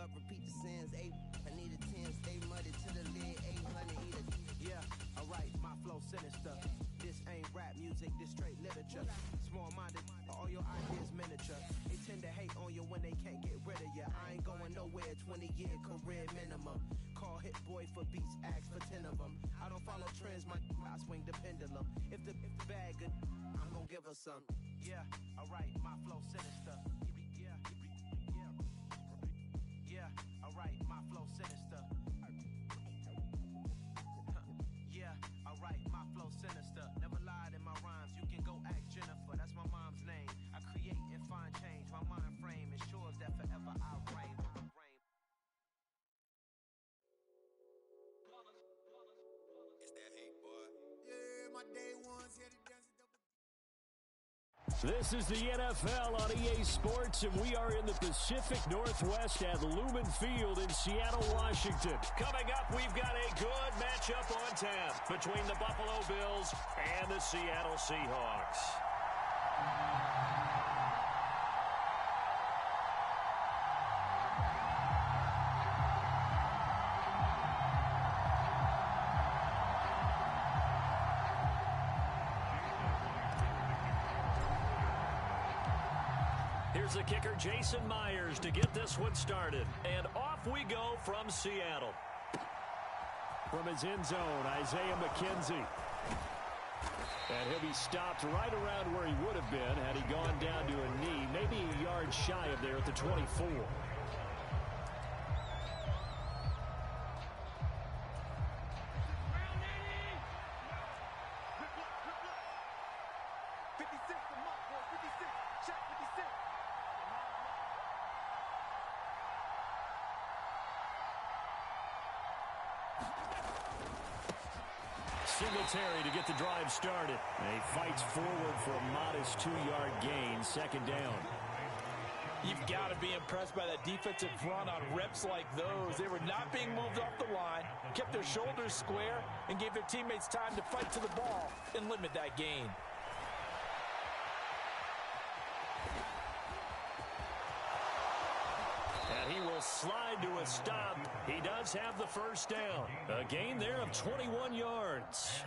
up, repeat the sins. 8, I need a 10, stay muddy to the lid. 800, eat a. Yeah, alright, my flow sinister. This ain't rap music, this straight literature. Small-minded, all your ideas miniature. They tend to hate on you when they can't get rid of you. I ain't going nowhere, 20-year career minimum. Call Hit Boy for beats, ask for 10 of them. I don't follow trends, I swing the pendulum. If the bag good, I'm gonna give her some. Yeah, alright, my flow sinister. Yeah, alright, my flow sinister. Yeah, alright, my flow sinister. Never lied in my rhymes, you can go ask Jennifer. That's my mom's name. I create and find change. My mind frame ensures that forever I'll reign. It's that hate, boy. Yeah, my day ones here to dance it up. This is the NFL on EA Sports, and we are in the Pacific Northwest at Lumen Field in Seattle, Washington. Coming up, we've got a good matchup on tap between the Buffalo Bills and the Seattle Seahawks. Here's the kicker, Jason Myers, to get this one started. And off we go from Seattle. From his end zone, Isaiah McKenzie. And he'll be stopped right around where he would have been had he gone down to a knee, maybe a yard shy of there at the 24. Singletary to get the drive started. And he fights forward for a modest 2-yard gain, second down. You've got to be impressed by that defensive front on reps like those. They were not being moved off the line, kept their shoulders square, and gave their teammates time to fight to the ball and limit that gain. And he will slide to a stop. He does have the first down. A gain there of 21 yards.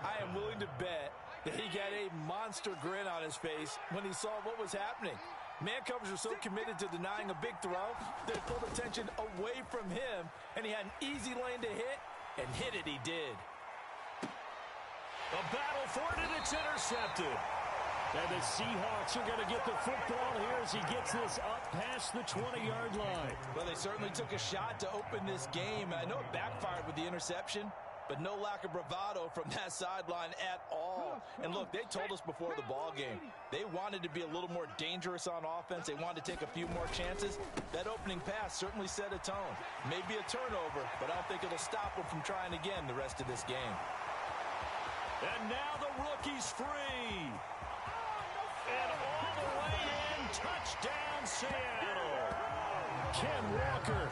I am willing to bet that he got a monster grin on his face when he saw what was happening. Man coverage was so committed to denying a big throw that it pulled attention away from him, and he had an easy lane to hit, and hit it he did. A battle for it, and it's intercepted. And the Seahawks are going to get the football here as he gets this up past the 20-yard line. Well, they certainly took a shot to open this game. I know it backfired with the interception, but no lack of bravado from that sideline at all. And look, they told us before the ball game, they wanted to be a little more dangerous on offense. They wanted to take a few more chances. That opening pass certainly set a tone. Maybe a turnover, but I don't think it'll stop them from trying again the rest of this game. And now the rookie's free. And all the way in, touchdown Seattle. Ken Walker,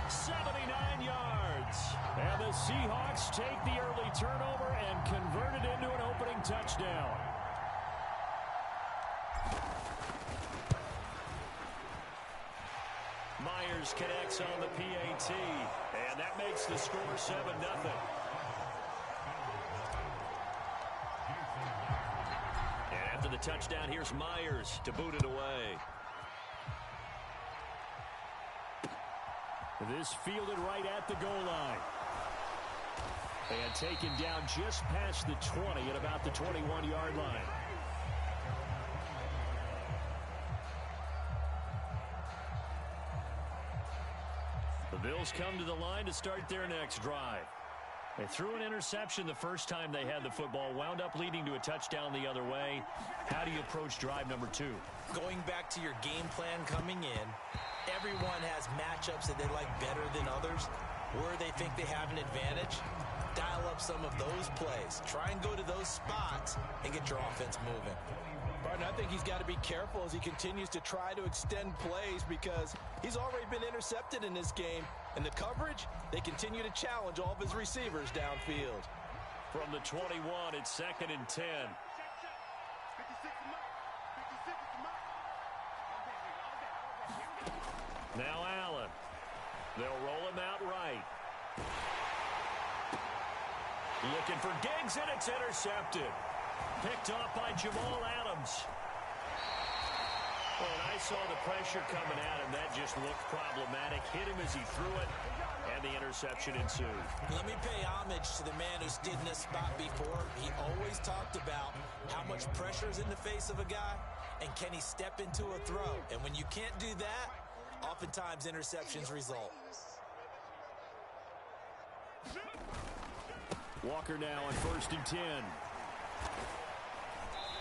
79 yards. And the Seahawks take the early turnover and convert it into an opening touchdown. Myers connects on the PAT, and that makes the score 7-0. After the touchdown, here's Myers to boot it away. This fielded right at the goal line. And taken down just past the 20 at about the 21-yard line. The Bills come to the line to start their next drive. They threw an interception the first time they had the football, wound up leading to a touchdown the other way. How do you approach drive number 2? Going back to your game plan coming in, everyone has matchups that they like better than others, where they think they have an advantage. Dial up some of those plays. Try and go to those spots and get your offense moving. Partner, I think he's got to be careful as he continues to try to extend plays because he's already been intercepted in this game. And the coverage, they continue to challenge all of his receivers downfield. From the 21, it's 2nd and 10. Now Allen They'll roll him out right. Looking for Diggs, and it's intercepted. Picked off by Jamal Adams. When I saw the pressure coming at him, that just looked problematic. Hit him as he threw it, and the interception ensued. Let me pay homage to the man who stood in this spot before. He always talked about how much pressure is in the face of a guy, and can he step into a throw? And when you can't do that, oftentimes interceptions result. Walker now on 1st and 10.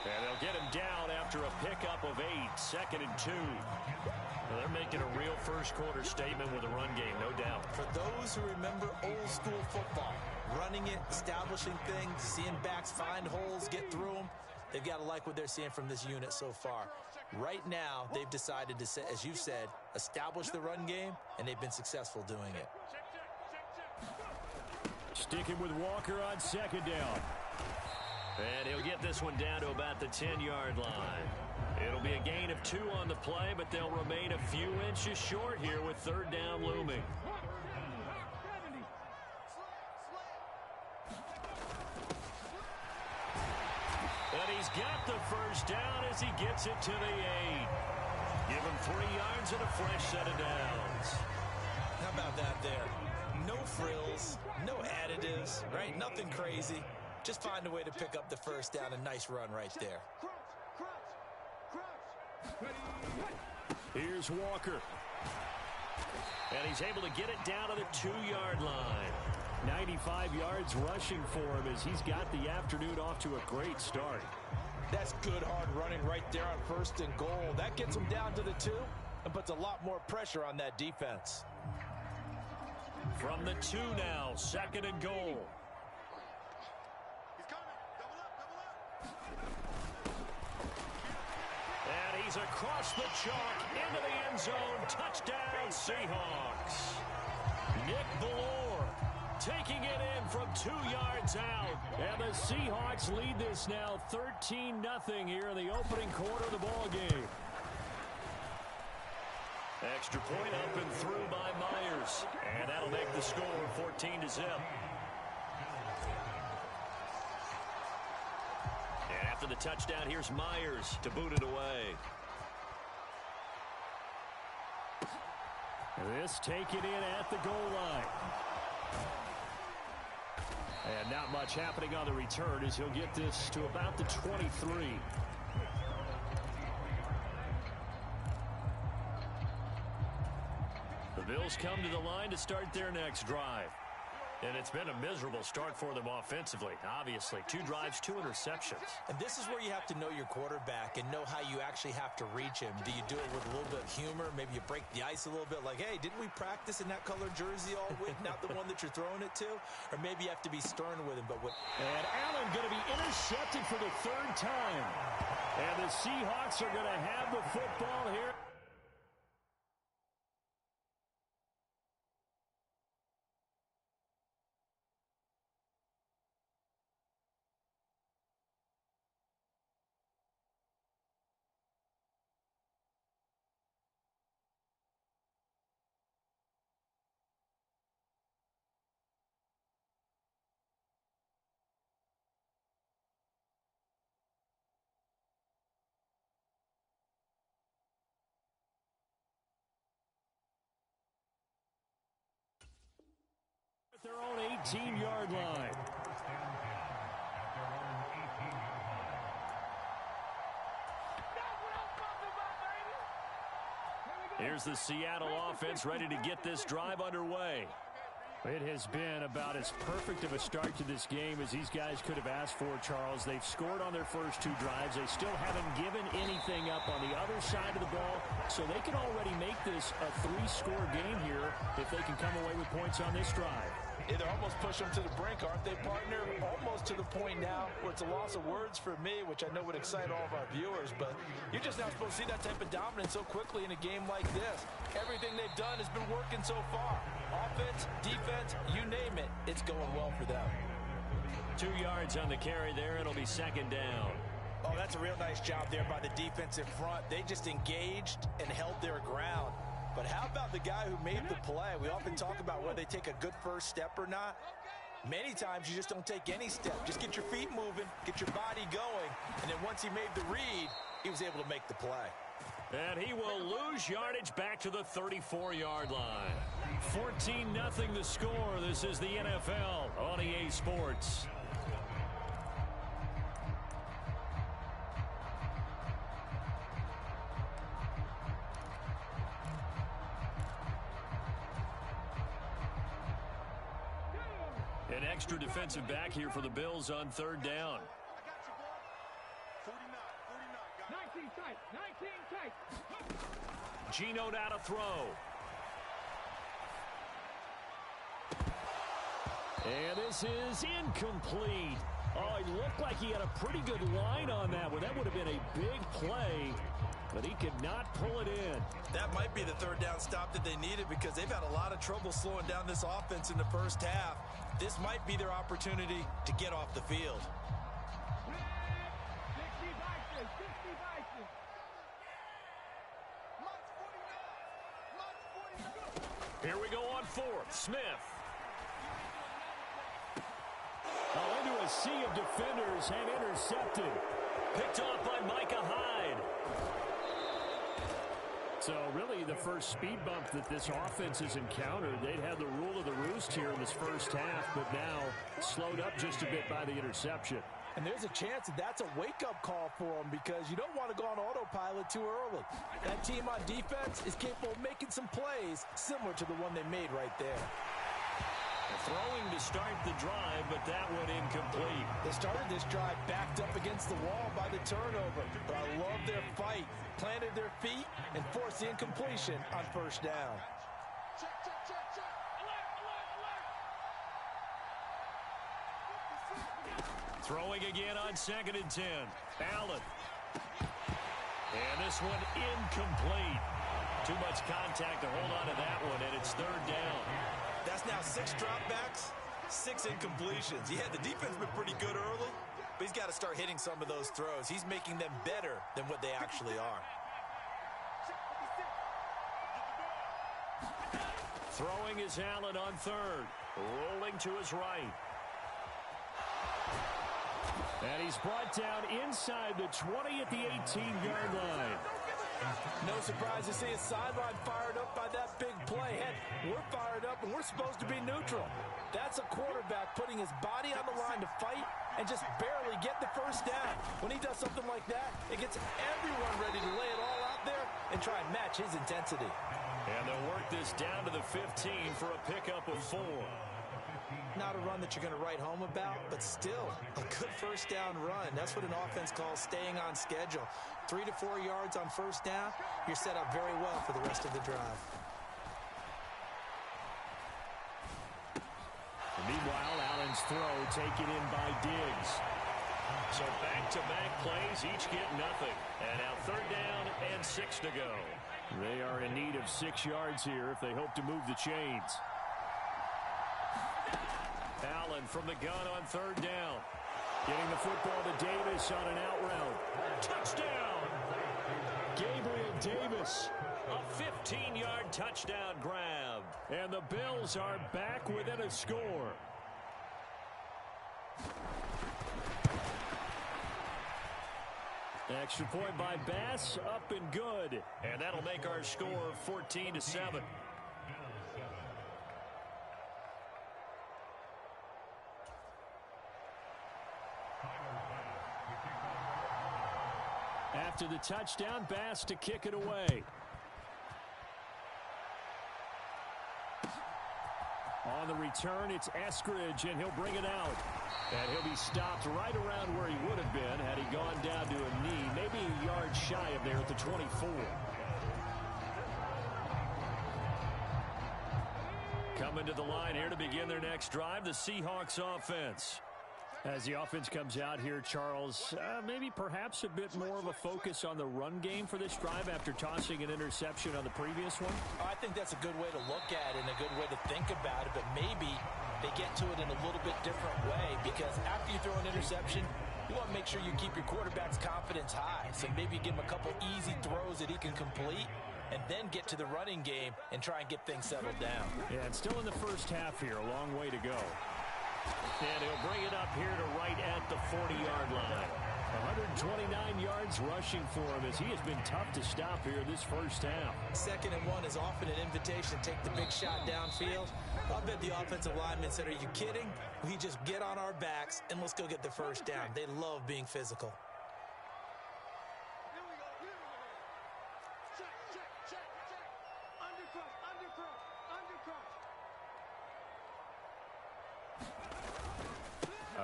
And they'll get him down after a pickup of 8, 2nd and 2. Well, they're making a real first-quarter statement with a run game, no doubt. For those who remember old-school football, running it, establishing things, seeing backs find holes, get through them, they've got to like what they're seeing from this unit so far. Right now, they've decided to, as you said, establish the run game, and they've been successful doing it. Sticking with Walker on 2nd down. And he'll get this one down to about the 10-yard line. It'll be a gain of 2 on the play, but they'll remain a few inches short here with 3rd down looming. And he's got the first down as he gets it to the 8. Give him 3 yards and a fresh set of downs. How about that there? No frills, no additives, right? Nothing crazy. Just find a way to pick up the first down. A nice run right there. Here's Walker. And he's able to get it down to the 2-yard line. 95 yards rushing for him as he's got the afternoon off to a great start. That's good hard running right there on 1st and goal. That gets him down to the 2 and puts a lot more pressure on that defense. From the 2 now, 2nd and goal. And he's across the chalk into the end zone. Touchdown, Seahawks. Nick Ballore taking it in from 2 yards out. And the Seahawks lead this now 13-0 here in the opening quarter of the ball game. Extra point up and through by Myers. And that'll make the score 14-0. And after the touchdown, here's Myers to boot it away. This taken in at the goal line. And not much happening on the return as he'll get this to about the 23. The Bills come to the line to start their next drive. And it's been a miserable start for them offensively. Obviously, 2 drives, 2 interceptions. And this is where you have to know your quarterback and know how you actually have to reach him. Do you do it with a little bit of humor? Maybe you break the ice a little bit like, hey, didn't we practice in that colored jersey all week? Not the one that you're throwing it to? Or maybe you have to be stern with him. And Allen going to be intercepted for the 3rd time. And the Seahawks are going to have the football here. Their own 18-yard line. Here's the Seattle offense ready to get this drive underway. It has been about as perfect of a start to this game as these guys could have asked for, Charles. They've scored on their first 2 drives. They still haven't given anything up on the other side of the ball, so they can already make this a 3-score game here if they can come away with points on this drive. They're almost pushing them to the brink, aren't they, partner? Almost to the point now where it's a loss of words for me, which I know would excite all of our viewers, but you're just not supposed to see that type of dominance so quickly in a game like this. Everything they've done has been working so far. Offense, defense, you name it, it's going well for them. 2 yards on the carry there. It'll be 2nd down. Oh, that's a real nice job there by the defensive front. They just engaged and held their ground. But how about the guy who made the play. We often talk about whether they take a good first step or not. Many times you just don't take any step. Just get your feet moving, get your body going, and then once he made the read, he was able to make the play. And he will lose yardage back to the 34-yard line. 14-0 the score. This is the NFL on EA Sports. An extra defensive back here for the Bills on third down. 19 tight, 19 tight. Geno now to throw. And this is incomplete. Oh, he looked like he had a pretty good line on that one. That would have been a big play, but he could not pull it in. That might be the third down stop that they needed because they've had a lot of trouble slowing down this offense in the first half. This might be their opportunity to get off the field. 60 Vikings, 60 Vikings. Here we go on fourth. Smith. Oh, into a sea of defenders and intercepted. Picked off by Micah Hyde. So really the first speed bump that this offense has encountered, they'd had the rule of the roost here in this first half, but now slowed up just a bit by the interception. And there's a chance that that's a wake-up call for them because you don't want to go on autopilot too early. That team on defense is capable of making some plays similar to the one they made right there. Throwing to start the drive, but that went incomplete. They started this drive backed up against the wall by the turnover, but I love their fight. Planted their feet and forced the incompletion on first down. Throwing again on 2nd and 10. Allen. And this one incomplete. Too much contact to hold on to that one, and it's third down. That's now 6 dropbacks, 6 incompletions. Yeah, the defense has been pretty good early, but he's got to start hitting some of those throws. He's making them better than what they actually are. Throwing is Allen on third. Rolling to his right. And he's brought down inside the 20 at the 18-yard line. No surprise to see his sideline fired up by that big play. Heck, we're fired up, and we're supposed to be neutral. That's a quarterback putting his body on the line to fight and just barely get the first down. When he does something like that, it gets everyone ready to lay it all out there and try and match his intensity. And they'll work this down to the 15 for a pickup of 4. Not a run that you're going to write home about, but still a good first down run. That's what an offense calls staying on schedule. 3 to 4 yards on first down, you're set up very well for the rest of the drive. Meanwhile, Allen's throw taken in by Diggs. So back-to-back plays, each get nothing. And now third down and 6 to go. They are in need of 6 yards here if they hope to move the chains. Allen from the gun on third down. Getting the football to Davis on an out route. Touchdown! Gabriel Davis. A 15-yard touchdown grab. And the Bills are back within a score. Extra point by Bass, up and good. And that'll make our score 14-7. After the touchdown, Bass to kick it away. On the return, it's Eskridge, and he'll bring it out. And he'll be stopped right around where he would have been had he gone down to a knee, maybe a yard shy of there at the 24. Coming to the line here to begin their next drive, the Seahawks offense. As the offense comes out here, Charles, maybe perhaps a bit more of a focus on the run game for this drive after tossing an interception on the previous one? I think that's a good way to look at it and a good way to think about it, but maybe they get to it in a little bit different way because after you throw an interception, you want to make sure you keep your quarterback's confidence high. So maybe give him a couple easy throws that he can complete and then get to the running game and try and get things settled down. Yeah, and still in the first half here, a long way to go. And he'll bring it up here to right at the 40-yard line. 129 yards rushing for him as he has been tough to stop here this first half. 2nd and 1 is often an invitation to take the big shot downfield. I'll bet the offensive linemen said, are you kidding? We just get on our backs and let's go get the first down. They love being physical.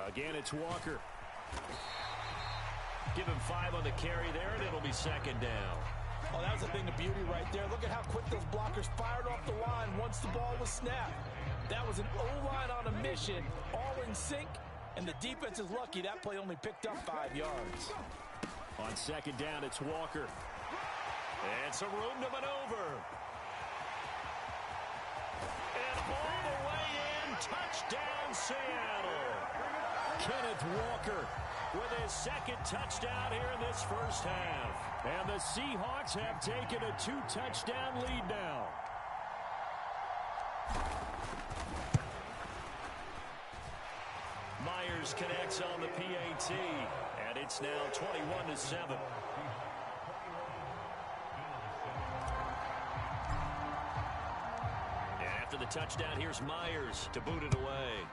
Again, it's Walker. Give him 5 on the carry there, and it'll be 2nd down. Oh, that was a thing of beauty right there. Look at how quick those blockers fired off the line once the ball was snapped. That was an O-line on a mission, all in sync, and the defense is lucky that play only picked up 5 yards. On 2nd down, it's Walker. And some room to maneuver. And all the way in, touchdown Seattle. Kenneth Walker with his 2nd touchdown here in this first half. And the Seahawks have taken a 2-touchdown lead now. Myers connects on the PAT, and it's now 21-7. And after the touchdown, here's Myers to boot it away.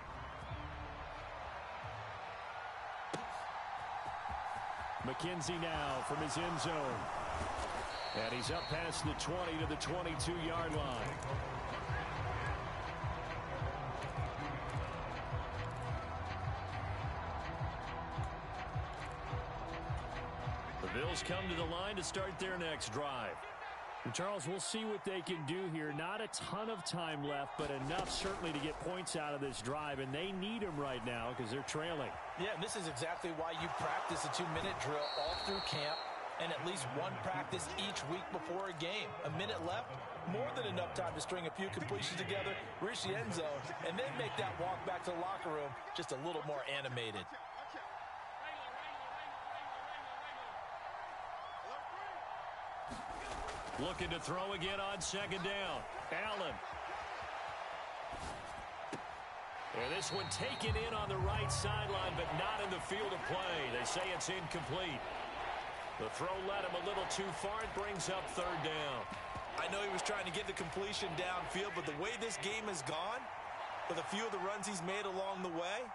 McKenzie now from his end zone. And he's up past the 20 to the 22-yard line. The Bills come to the line to start their next drive. And Charles, we'll see what they can do here. Not a ton of time left, but enough certainly to get points out of this drive, and they need them right now because they're trailing. Yeah, and this is exactly why you practice a 2-minute drill all through camp and at least one practice each week before a game. A minute left, more than enough time to string a few completions together, reach the end zone, and then make that walk back to the locker room just a little more animated. Looking to throw again on 2nd down. Allen. And this one taken in on the right sideline, but not in the field of play. They say it's incomplete. The throw led him a little too far. It brings up 3rd down. I know he was trying to get the completion downfield, but the way this game has gone, with a few of the runs he's made along the way,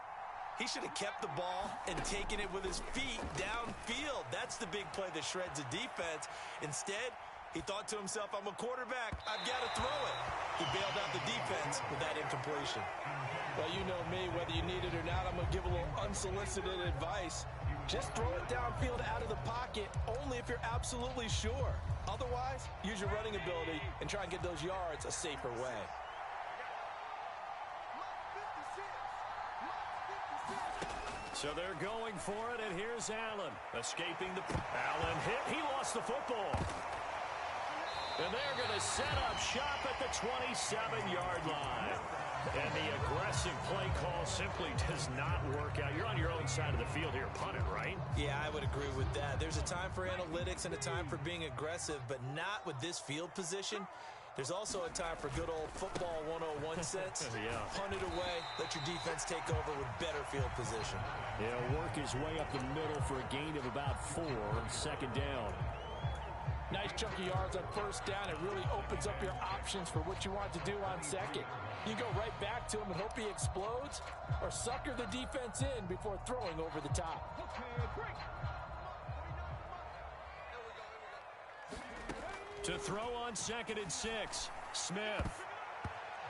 he should have kept the ball and taken it with his feet downfield. That's the big play that shreds the defense. Instead, he thought to himself, I'm a quarterback. I've got to throw it. He bailed out the defense with that incompletion. Well, you know me, whether you need it or not, I'm going to give a little unsolicited advice. Just throw it downfield out of the pocket only if you're absolutely sure. Otherwise, use your running ability and try and get those yards a safer way. So they're going for it, and here's Allen. Escaping the... Allen hit. He lost the football. And they're going to set up shop at the 27-yard line. And the aggressive play call simply does not work out. You're on your own side of the field here. Punt it, right? Yeah, I would agree with that. There's a time for analytics and a time for being aggressive, but not with this field position. There's also a time for good old football 101 sense. Yeah. Punt it away. Let your defense take over with better field position. Yeah, work his way up the middle for a gain of about 4. 2nd down. Nice chunky yards on 1st down. It really opens up your options for what you want to do on 2nd. You go right back to him and hope he explodes, or sucker the defense in before throwing over the top. To throw on 2nd and 6, Smith.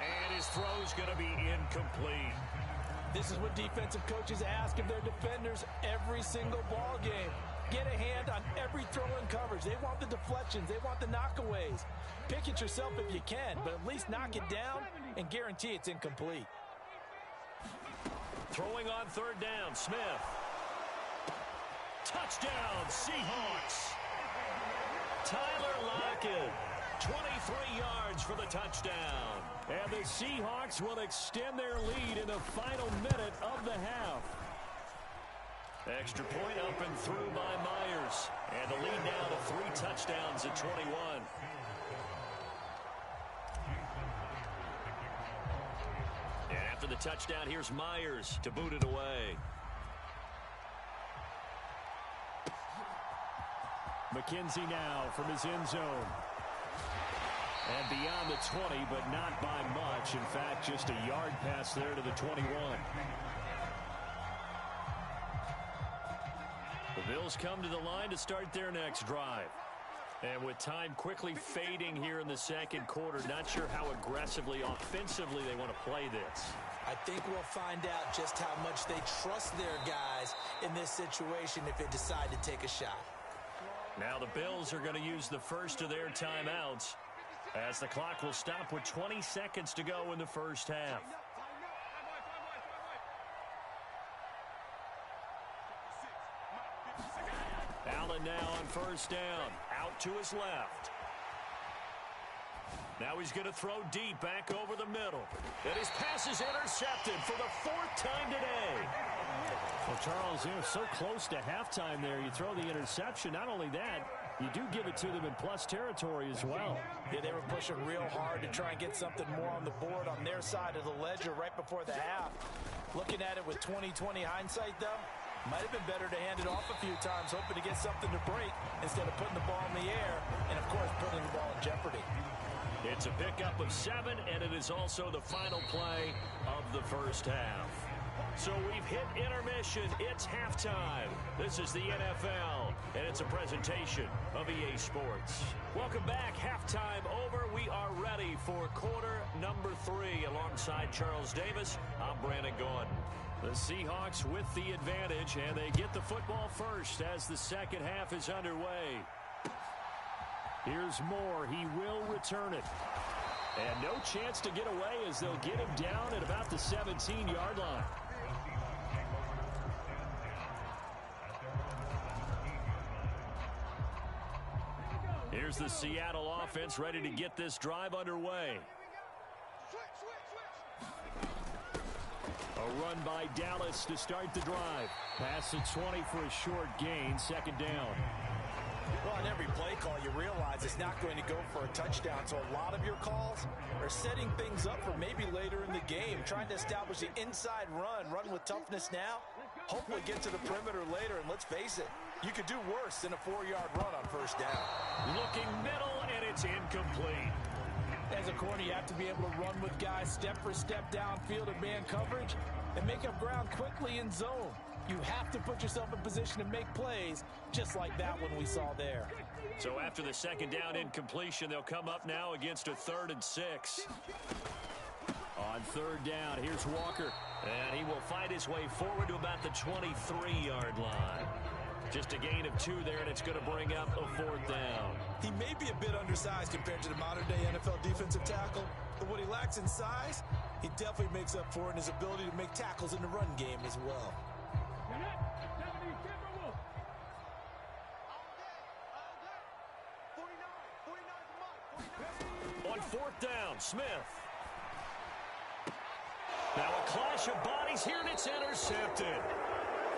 And his throw's going to be incomplete. This is what defensive coaches ask of their defenders every single ball game. Get a hand on every throw in coverage. They want the deflections. They want the knockaways. Pick it yourself if you can, but at least knock it down and guarantee it's incomplete. Throwing on 3rd down, Smith. Touchdown, Seahawks. Tyler Lockett, 23 yards for the touchdown. And the Seahawks will extend their lead in the final minute of the half. Extra point up and through by Myers. And the lead now to 3 touchdowns at 21. the touchdown. Here's Myers to boot it away. McKenzie now from his end zone. And beyond the 20, but not by much. In fact, just a yard pass there to the 21. The Bills come to the line to start their next drive. And with time quickly fading here in the second quarter, not sure how aggressively, offensively they want to play this. I think we'll find out just how much they trust their guys in this situation if they decide to take a shot. Now the Bills are going to use the first of their timeouts as the clock will stop with 20 seconds to go in the first half. Allen now on first down, out to his left. Now he's going to throw deep back over the middle. And his pass is intercepted for the fourth time today. Well, Charles, they're so close to halftime there. You throw the interception. Not only that, you do give it to them in plus territory as well. Yeah, they were pushing real hard to try and get something more on the board on their side of the ledger right before the half. Looking at it with 20/20 hindsight, though, might have been better to hand it off a few times, hoping to get something to break instead of putting the ball in the air and, of course, putting the ball in jeopardy. It's a pickup of 7, and it is also the final play of the first half. So we've hit intermission. It's halftime. This is the NFL, and it's a presentation of EA Sports. Welcome back. Halftime over. We are ready for quarter number 3. Alongside Charles Davis, I'm Brandon Gordon. The Seahawks with the advantage, and they get the football first as the second half is underway. Here's Moore. He will return it. And no chance to get away as they'll get him down at about the 17-yard line. Here's the Seattle offense ready to get this drive underway. A run by Dallas to start the drive. Pass to 20 for a short gain, second down. Well, on every play call, you realize it's not going to go for a touchdown. So a lot of your calls are setting things up for maybe later in the game, trying to establish the inside run with toughness now, hopefully get to the perimeter later. And let's face it, you could do worse than a 4-yard run on first down. Looking middle, and it's incomplete. As a corner, you have to be able to run with guys step for step downfield in man coverage and make up ground quickly in zone. You have to put yourself in position to make plays just like that one we saw there. So after the second down incompletion, they'll come up now against a 3rd and 6. On third down, here's Walker. And he will fight his way forward to about the 23-yard line. Just a gain of 2 there, and it's going to bring up a 4th down. He may be a bit undersized compared to the modern-day NFL defensive tackle, but what he lacks in size, he definitely makes up for in his ability to make tackles in the run game as well. On 4th down, Smith. Now a clash of bodies here, and it's intercepted.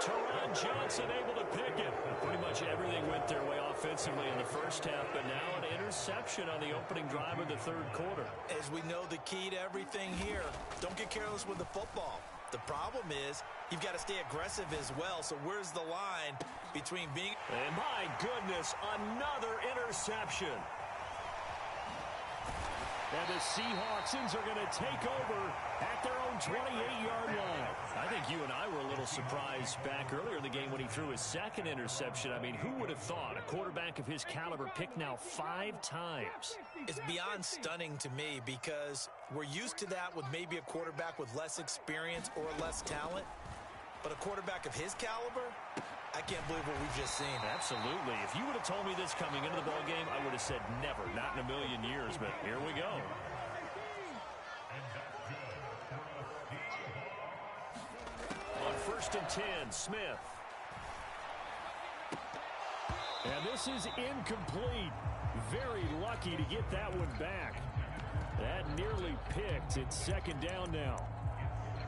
Teron Johnson able to pick it. Pretty much everything went their way offensively in the first half, but now an interception on the opening drive of the 3rd quarter. As we know, the key to everything here, don't get careless with the football. The problem is you've got to stay aggressive as well. So where's the line between being... And my goodness, another interception. And the Seahawks are going to take over at their own 28-yard line. I think you and I were a little surprised back earlier in the game when he threw his 2nd interception. I mean, who would have thought a quarterback of his caliber picked now 5 times? It's beyond stunning to me because we're used to that with maybe a quarterback with less experience or less talent. But a quarterback of his caliber, I can't believe what we've just seen. Absolutely. If you would have told me this coming into the ballgame, I would have said never, not in a million years, but here we go. On 1st and 10, Smith. And this is incomplete. Very lucky to get that one back. That nearly picked. It's 2nd down now.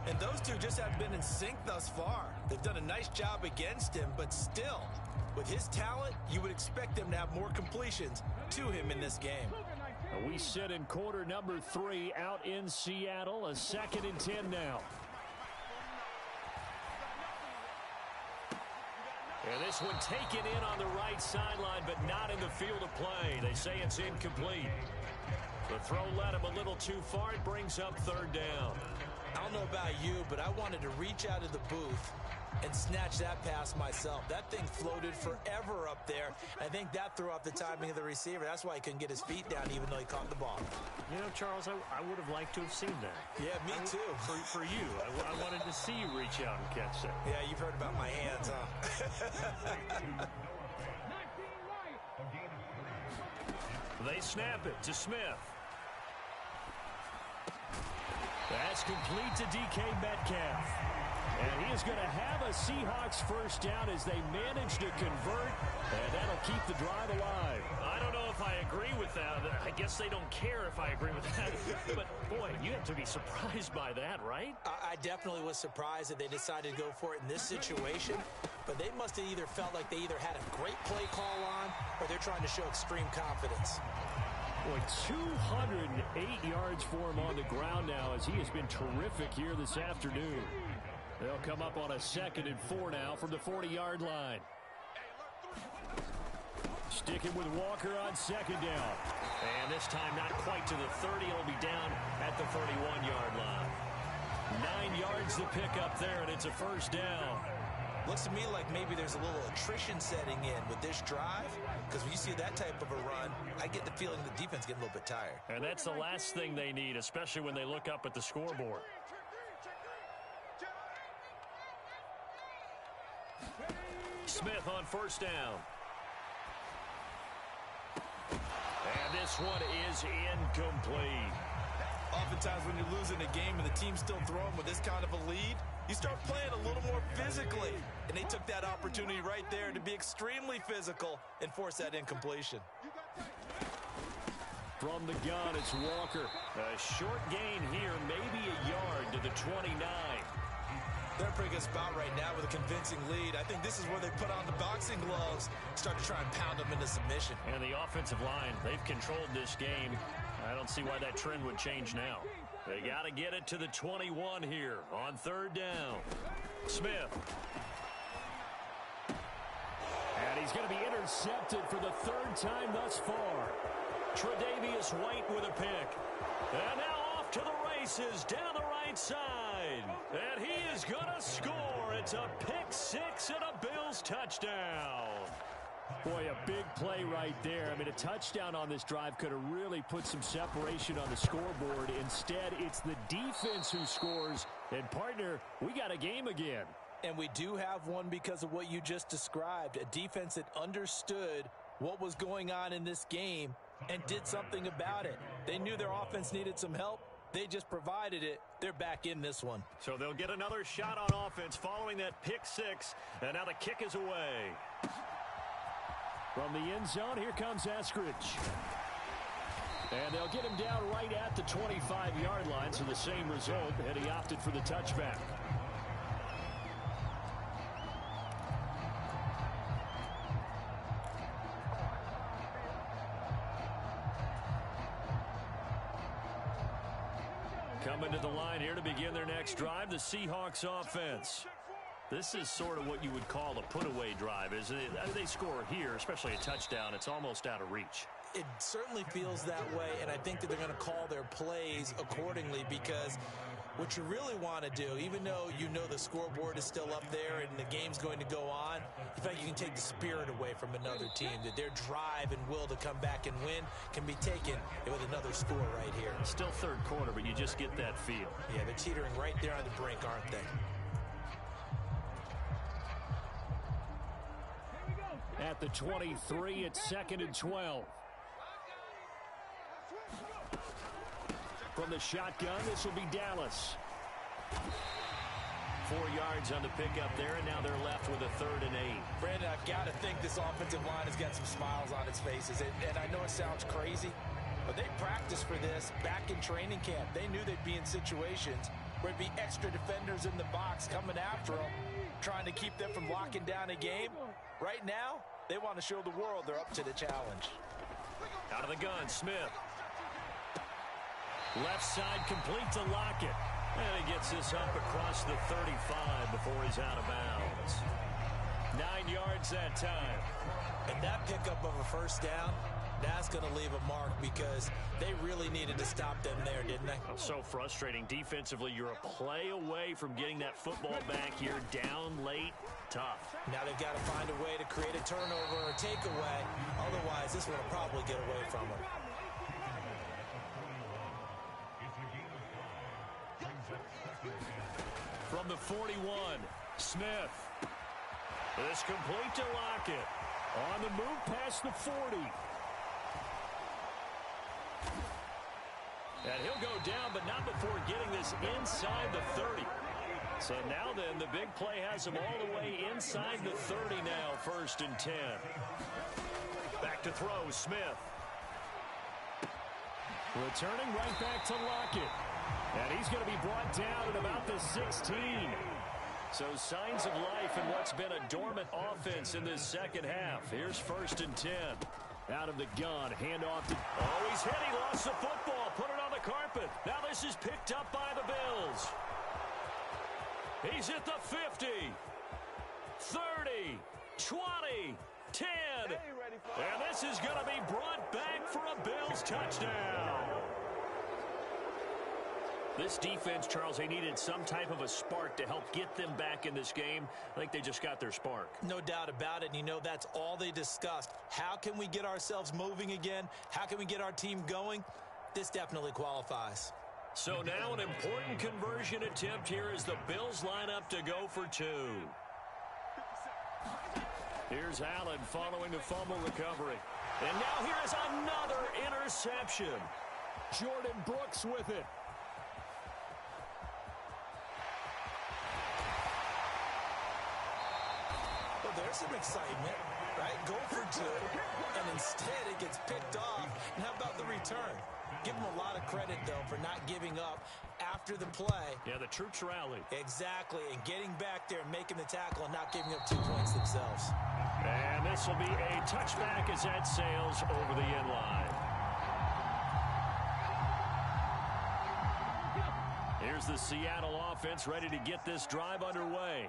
And those two just haven't been in sync thus far. They've done a nice job against him, but still, with his talent, you would expect them to have more completions to him in this game. We sit in quarter number 3 out in Seattle. A 2nd and 10 now. And this one taken in on the right sideline, but not in the field of play. They say it's incomplete. The throw led him a little too far. It brings up 3rd down. I don't know about you, but I wanted to reach out of the booth and snatch that pass myself. That thing floated forever up there. I think that threw off the timing of the receiver. That's why he couldn't get his feet down even though he caught the ball. You know, Charles, I would have liked to have seen that. Yeah, me too. For you. I wanted to see you reach out and catch that. Yeah, you've heard about my hands, huh? They snap it to Smith. That's complete to DK Metcalf. And he is going to have a Seahawks first down as they manage to convert, and that'll keep the drive alive. I don't know if I agree with that. I guess they don't care if I agree with that. But, boy, you have to be surprised by that, right? I definitely was surprised that they decided to go for it in this situation. But they must have either felt like they either had a great play call on or they're trying to show extreme confidence. Boy, 208 yards for him on the ground now as he has been terrific here this afternoon. They'll come up on a 2nd and 4 now from the 40-yard line. Sticking with Walker on 2nd down. And this time not quite to the 30. It'll be down at the 31-yard line. 9 yards to pick up there, and it's a first down. Looks to me like maybe there's a little attrition setting in with this drive, because when you see that type of a run, I get the feeling the defense getting a little bit tired. And that's the last thing they need, especially when they look up at the scoreboard. Smith on first down. And this one is incomplete. Oftentimes when you're losing a game and the team's still throwing with this kind of a lead, you start playing a little more physically. And they took that opportunity right there to be extremely physical and force that incompletion. From the gun, it's Walker. A short gain here, maybe a yard to the 29. They're in a pretty good spot right now with a convincing lead. I think this is where they put on the boxing gloves, start to try and pound them into submission. And the offensive line, they've controlled this game. I don't see why that trend would change now. They got to get it to the 21 here on 3rd down. Smith. And he's going to be intercepted for the 3rd time thus far. Tre'Davious White with a pick. And now off to the races down the right side. And he is going to score. It's a pick 6 and a Bills touchdown. Boy, a big play right there. I mean, a touchdown on this drive could have really put some separation on the scoreboard. Instead, it's the defense who scores. And, partner, we got a game again. And we do have one because of what you just described. A defense that understood what was going on in this game and did something about it. They knew their offense needed some help. They just provided it. They're back in this one. So they'll get another shot on offense following that pick 6. And now the kick is away. From the end zone, here comes Eskridge. And they'll get him down right at the 25-yard line, so the same result, and he opted for the touchback. Coming to the line here to begin their next drive, the Seahawks offense. This is sort of what you would call a put-away drive, isn't it? They score here, especially a touchdown. It's almost out of reach. It certainly feels that way, and I think that they're going to call their plays accordingly because what you really want to do, even though you know the scoreboard is still up there and the game's going to go on, in fact, you can take the spirit away from another team, that their drive and will to come back and win can be taken with another score right here. Still 3rd quarter, but you just get that feel. Yeah, they're teetering right there on the brink, aren't they? At the 23, it's 2nd and 12. From the shotgun, this will be Dallas. 4 yards on the pickup there, and now they're left with a 3rd and 8. Brandon, I've got to think this offensive line has got some smiles on its faces. And I know it sounds crazy, but they practiced for this back in training camp. They knew they'd be in situations where it'd be extra defenders in the box coming after them, trying to keep them from locking down a game. Right now, they want to show the world they're up to the challenge. Out of the gun, Smith. Left side complete to Lockett. And he gets this up across the 35 before he's out of bounds. 9 yards that time. And that pickup of a first down, that's going to leave a mark because they really needed to stop them there, didn't they? So frustrating. Defensively, you're a play away from getting that football back here down late. Tough. Now they've got to find a way to create a turnover or takeaway. Otherwise, this one will probably get away from them. From the 41, Smith. This complete to Lockett. On the move past the 40. And he'll go down, but not before getting this inside the 30. So now then, the big play has him all the way inside the 30 now, 1st and 10. Back to throw, Smith. Returning right back to Lockett. And he's going to be brought down at about the 16. So signs of life in what's been a dormant offense in this second half. Here's 1st and 10. Out of the gun, handoff to... Oh, he's hit. He lost the football. Put it on the carpet. Now this is picked up by the Bills. He's at the 50, 30, 20, 10. And this is going to be brought back for a Bills touchdown. This defense, Charles, they needed some type of a spark to help get them back in this game. I think they just got their spark. No doubt about it. And you know, that's all they discussed. How can we get ourselves moving again? How can we get our team going? This definitely qualifies. So now an important conversion attempt here as the Bills line up to go for 2. Here's Allen following the fumble recovery. And now here is another interception. Jordan Brooks with it. Well, there's some excitement, right? Go for 2, and instead it gets picked off. And how about the return? Give them a lot of credit, though, for not giving up after the play. Yeah, the troops rallied. Exactly, and getting back there and making the tackle and not giving up 2 points themselves. And this will be a touchback as that sails over the end line. Here's the Seattle offense ready to get this drive underway.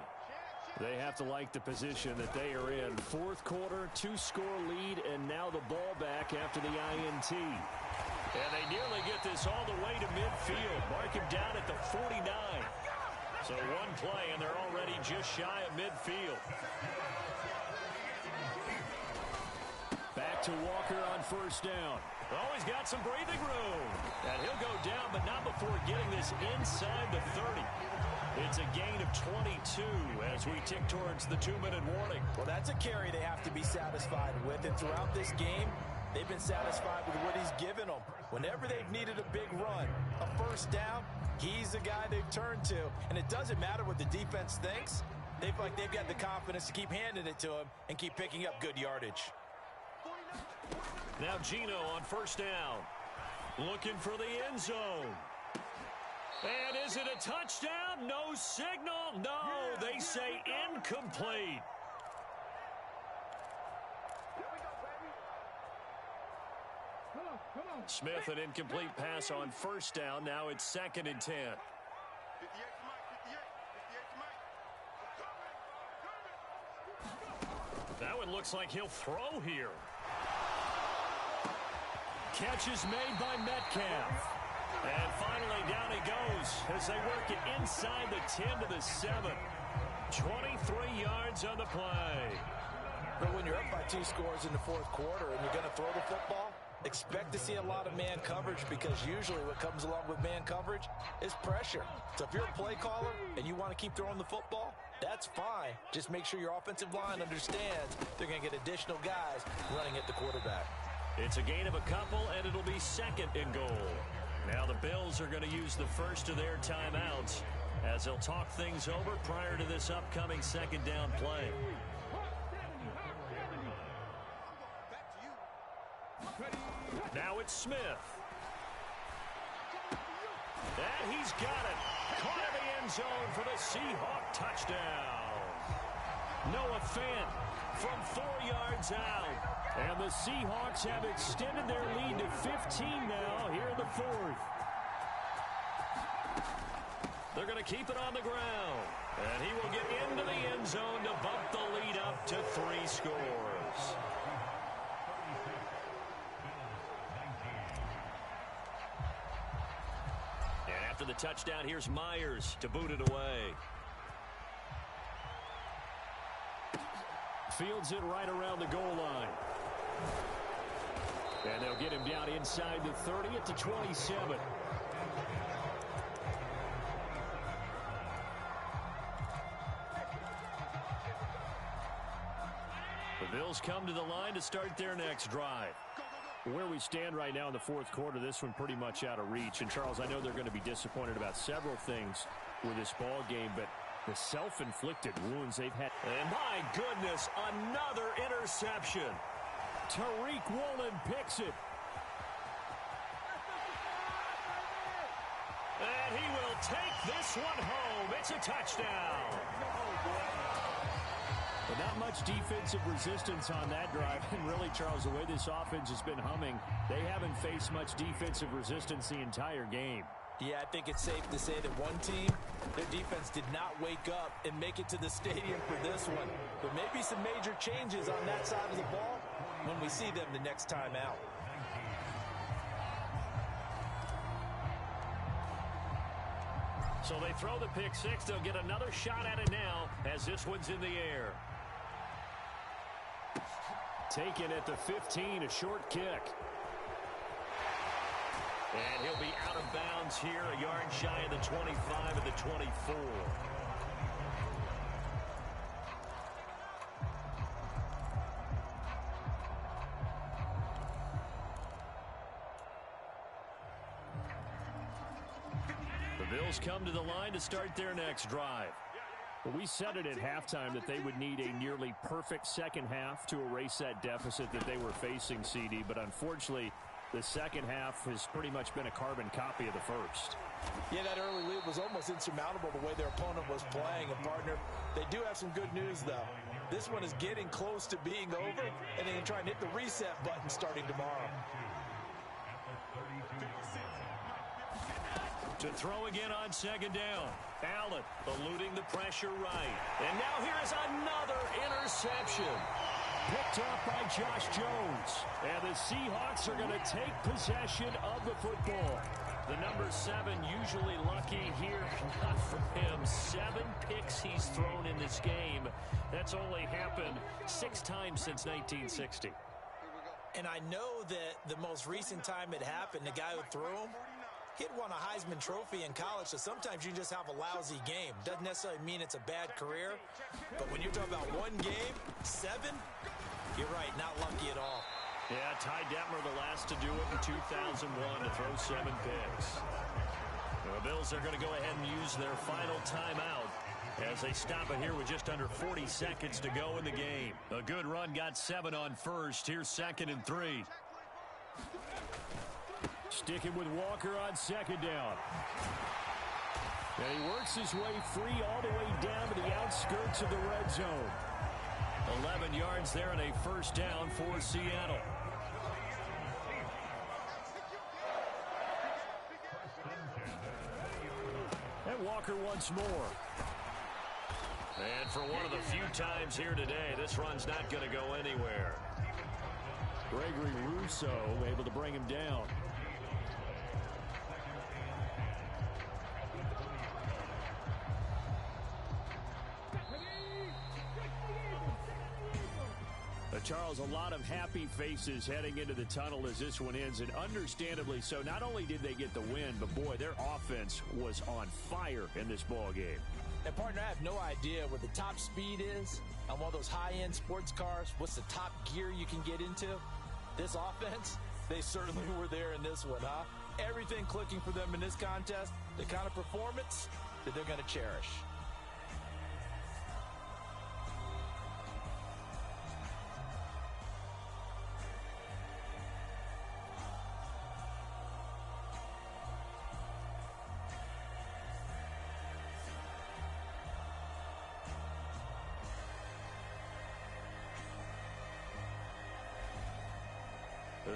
They have to like the position that they are in. 4th quarter, 2-score lead, and now the ball back after the INT. And they nearly get this all the way to midfield. Mark him down at the 49. So one play, and they're already just shy of midfield. Back to Walker on 1st down. Oh, he's got some breathing room. And he'll go down, but not before getting this inside the 30. It's a gain of 22 as we tick towards the 2-minute warning. Well, that's a carry they have to be satisfied with. And throughout this game, they've been satisfied with what he's given them. Whenever they've needed a big run, a 1st down, he's the guy they've turned to. And it doesn't matter what the defense thinks. They've got the confidence to keep handing it to him and keep picking up good yardage. Now Gino on 1st down. Looking for the end zone. And is it a touchdown? No signal. No, they say incomplete. Smith, an incomplete pass on 1st down. Now it's 2nd and 10. That one looks like he'll throw here. Catch is made by Metcalf. And finally down he goes as they work it inside the 10 to the 7. 23 yards on the play. But when you're up by 2 scores in the 4th quarter and you're going to throw the football, expect to see a lot of man coverage because usually what comes along with man coverage is pressure. So if you're a play caller and you want to keep throwing the football, that's fine. Just make sure your offensive line understands they're going to get additional guys running at the quarterback. It's a gain of a couple, and it'll be 2nd and goal. Now the Bills are going to use the first of their timeouts as they'll talk things over prior to this upcoming 2nd down play. Now it's Smith. And he's got it. Caught in the end zone for the Seahawk touchdown. Noah Fant from 4 yards out. And the Seahawks have extended their lead to 15 now here in the 4th. keep it on the ground. And he will get into the end zone to bump the lead up to 3 scores. And after the touchdown, here's Myers to boot it away. Fields it right around the goal line. And they'll get him down inside the 30 at the 27. The Bills come to the line to start their next drive. Where we stand right now in the fourth quarter, this one pretty much out of reach. And, Charles, I know they're going to be disappointed about several things with this ball game, but the self-inflicted wounds they've had. And, my goodness, another interception. Tariq Woolen picks it. And he will take this one home. It's a touchdown. But not much defensive resistance on that drive. And really, Charles, the way this offense has been humming, they haven't faced much defensive resistance the entire game. Yeah, I think it's safe to say that one team, their defense did not wake up and make it to the stadium for this one. But maybe some major changes on that side of the ball when we see them the next time out. So they throw the pick six. They'll get another shot at it now as this one's in the air. Taken at the 15, a short kick. And he'll be out of bounds here, a yard shy of the 25 of the 24. The Bills come to the line to start their next drive. Well, we said it at halftime that they would need a nearly perfect second half to erase that deficit that they were facing, CD. But unfortunately, the second half has pretty much been a carbon copy of the first. Yeah, that early lead was almost insurmountable the way their opponent was playing. And, partner, they do have some good news, though. This one is getting close to being over, and they can try and hit the reset button starting tomorrow. To throw again on second down. Allen eluding the pressure right. And now here is another interception. Picked off by Josh Jones. And the Seahawks are going to take possession of the football. The number 7 usually lucky here. Not for him. 7 picks he's thrown in this game. That's only happened 6 times since 1960. And I know that the most recent time it happened, the guy who threw him, he'd won a Heisman Trophy in college, so sometimes you just have a lousy game. Doesn't necessarily mean it's a bad career, but when you're talking about one game, 7, you're right, not lucky at all. Yeah, Ty Detmer the last to do it in 2001 to throw 7 picks. The Bills are going to go ahead and use their final timeout as they stop it here with just under 40 seconds to go in the game. A good run, got 7 on first. Here's 2nd and 3. Sticking with Walker on second down. And he works his way free all the way down to the outskirts of the red zone. 11 yards there and a first down for Seattle. And Walker once more. And for one of the few times here today, this run's not going to go anywhere. Gregory Rousseau able to bring him down. Charles, a lot of happy faces heading into the tunnel as this one ends, and understandably so. Not only did they get the win, but boy, their offense was on fire in this ball game. And, partner, I have no idea what the top speed is on one of those high-end sports cars. What's the top gear you can get into? This offense, they certainly were there in this one, huh? Everything clicking for them in this contest, the kind of performance that they're going to cherish.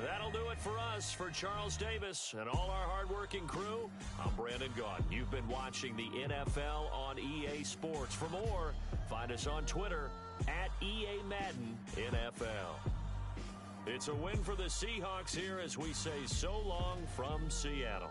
That'll do it for us. For Charles Davis and all our hardworking crew, I'm Brandon Gaudin. You've been watching the NFL on EA Sports. For more, find us on Twitter at EA Madden NFL. It's a win for the Seahawks here as we say so long from Seattle.